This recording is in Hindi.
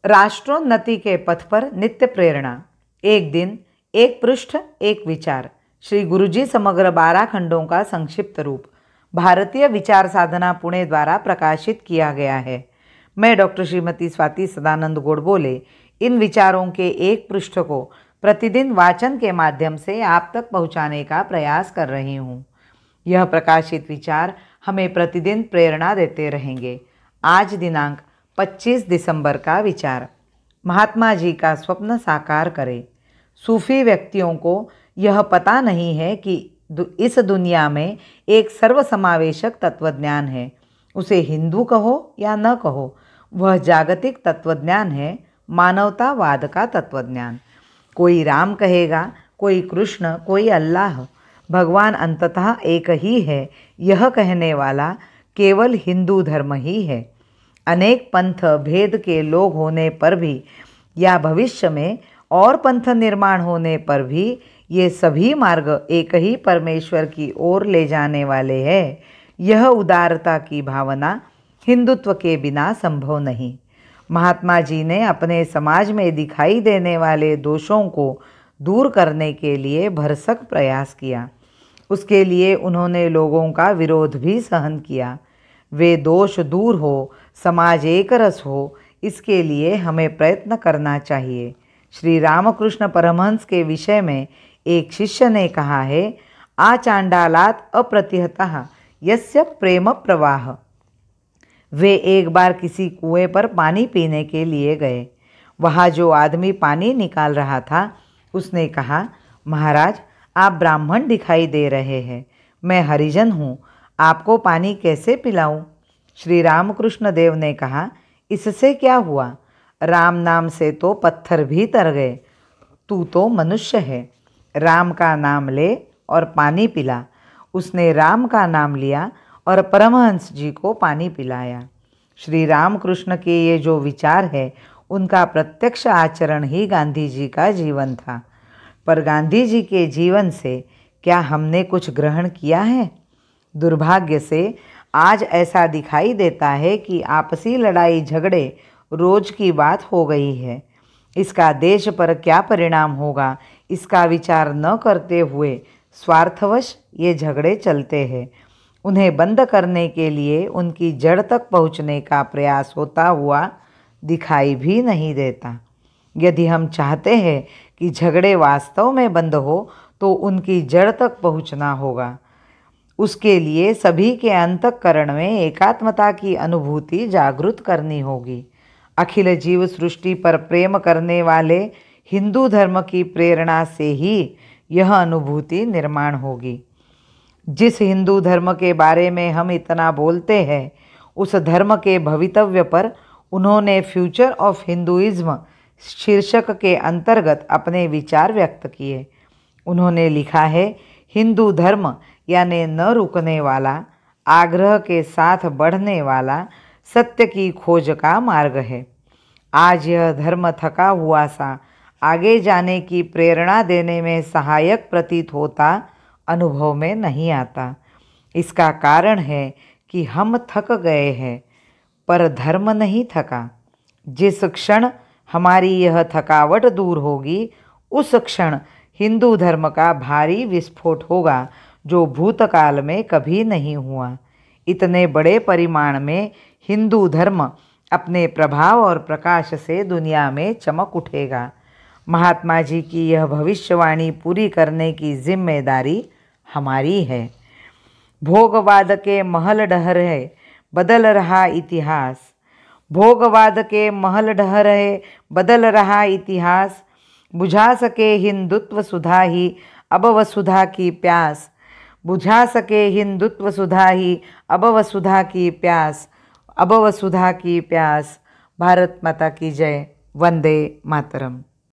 राष्ट्रोन्नति के पथ पर नित्य प्रेरणा। एक दिन, एक पृष्ठ, एक विचार। श्री गुरुजी समग्र 12 खंडों का संक्षिप्त रूप भारतीय विचार साधना पुणे द्वारा प्रकाशित किया गया है। मैं डॉक्टर श्रीमती स्वाति सदानंद गोडबोले इन विचारों के एक पृष्ठ को प्रतिदिन वाचन के माध्यम से आप तक पहुंचाने का प्रयास कर रही हूं। यह प्रकाशित विचार हमें प्रतिदिन प्रेरणा देते रहेंगे। आज दिनांक 25 दिसंबर का विचार, महात्मा जी का स्वप्न साकार करें। सूफी व्यक्तियों को यह पता नहीं है कि इस दुनिया में एक सर्वसमावेशक तत्वज्ञान है। उसे हिंदू कहो या न कहो, वह जागतिक तत्वज्ञान है, मानवतावाद का तत्वज्ञान। कोई राम कहेगा, कोई कृष्ण, कोई अल्लाह। भगवान अंततः एक ही है, यह कहने वाला केवल हिंदू धर्म ही है। अनेक पंथ भेद के लोग होने पर भी या भविष्य में और पंथ निर्माण होने पर भी ये सभी मार्ग एक ही परमेश्वर की ओर ले जाने वाले हैं। यह उदारता की भावना हिंदुत्व के बिना संभव नहीं। महात्मा जी ने अपने समाज में दिखाई देने वाले दोषों को दूर करने के लिए भरसक प्रयास किया। उसके लिए उन्होंने लोगों का विरोध भी सहन किया। वे दोष दूर हो, समाज एक रस हो, इसके लिए हमें प्रयत्न करना चाहिए। श्री रामकृष्ण परमहंस के विषय में एक शिष्य ने कहा है, आचांडालात अप्रतिहतः यस्य प्रेम प्रवाह। वे एक बार किसी कुएं पर पानी पीने के लिए गए। वहाँ जो आदमी पानी निकाल रहा था, उसने कहा, महाराज, आप ब्राह्मण दिखाई दे रहे हैं, मैं हरिजन हूँ, आपको पानी कैसे पिलाऊं? श्री रामकृष्ण देव ने कहा, इससे क्या हुआ? राम नाम से तो पत्थर भी तर गए। तू तो मनुष्य है, राम का नाम ले और पानी पिला। उसने राम का नाम लिया और परमहंस जी को पानी पिलाया। श्री रामकृष्ण के ये जो विचार है, उनका प्रत्यक्ष आचरण ही गांधी जी का जीवन था। पर गांधी जी के जीवन से क्या हमने कुछ ग्रहण किया है? दुर्भाग्य से आज ऐसा दिखाई देता है कि आपसी लड़ाई झगड़े रोज की बात हो गई है। इसका देश पर क्या परिणाम होगा, इसका विचार न करते हुए स्वार्थवश ये झगड़े चलते हैं। उन्हें बंद करने के लिए उनकी जड़ तक पहुंचने का प्रयास होता हुआ दिखाई भी नहीं देता। यदि हम चाहते हैं कि झगड़े वास्तव में बंद हो, तो उनकी जड़ तक पहुंचना होगा। उसके लिए सभी के अंतःकरण में एकात्मता की अनुभूति जागृत करनी होगी। अखिल जीव सृष्टि पर प्रेम करने वाले हिंदू धर्म की प्रेरणा से ही यह अनुभूति निर्माण होगी। जिस हिंदू धर्म के बारे में हम इतना बोलते हैं, उस धर्म के भवितव्य पर उन्होंने फ्यूचर ऑफ हिंदुइज्म शीर्षक के अंतर्गत अपने विचार व्यक्त किए। उन्होंने लिखा है, हिंदू धर्म यानी न रुकने वाला, आग्रह के साथ बढ़ने वाला सत्य की खोज का मार्ग है। आज यह धर्म थका हुआ सा आगे जाने की प्रेरणा देने में सहायक प्रतीत होता अनुभव में नहीं आता। इसका कारण है कि हम थक गए हैं, पर धर्म नहीं थका। जिस क्षण हमारी यह थकावट दूर होगी, उस क्षण हिंदू धर्म का भारी विस्फोट होगा, जो भूतकाल में कभी नहीं हुआ। इतने बड़े परिमाण में हिंदू धर्म अपने प्रभाव और प्रकाश से दुनिया में चमक उठेगा। महात्मा जी की यह भविष्यवाणी पूरी करने की जिम्मेदारी हमारी है। भोगवाद के महल ढह रहे, बदल रहा इतिहास। भोगवाद के महल ढह रहे, बदल रहा इतिहास। बुझा सके हिंदुत्व सुधा ही अब वसुधा की प्यास। बुझा सके हिंदुत्व सुधा ही अब वसुधा की प्यास। अब वसुधा की प्यास। भारत माता की जय। वंदे मातरम।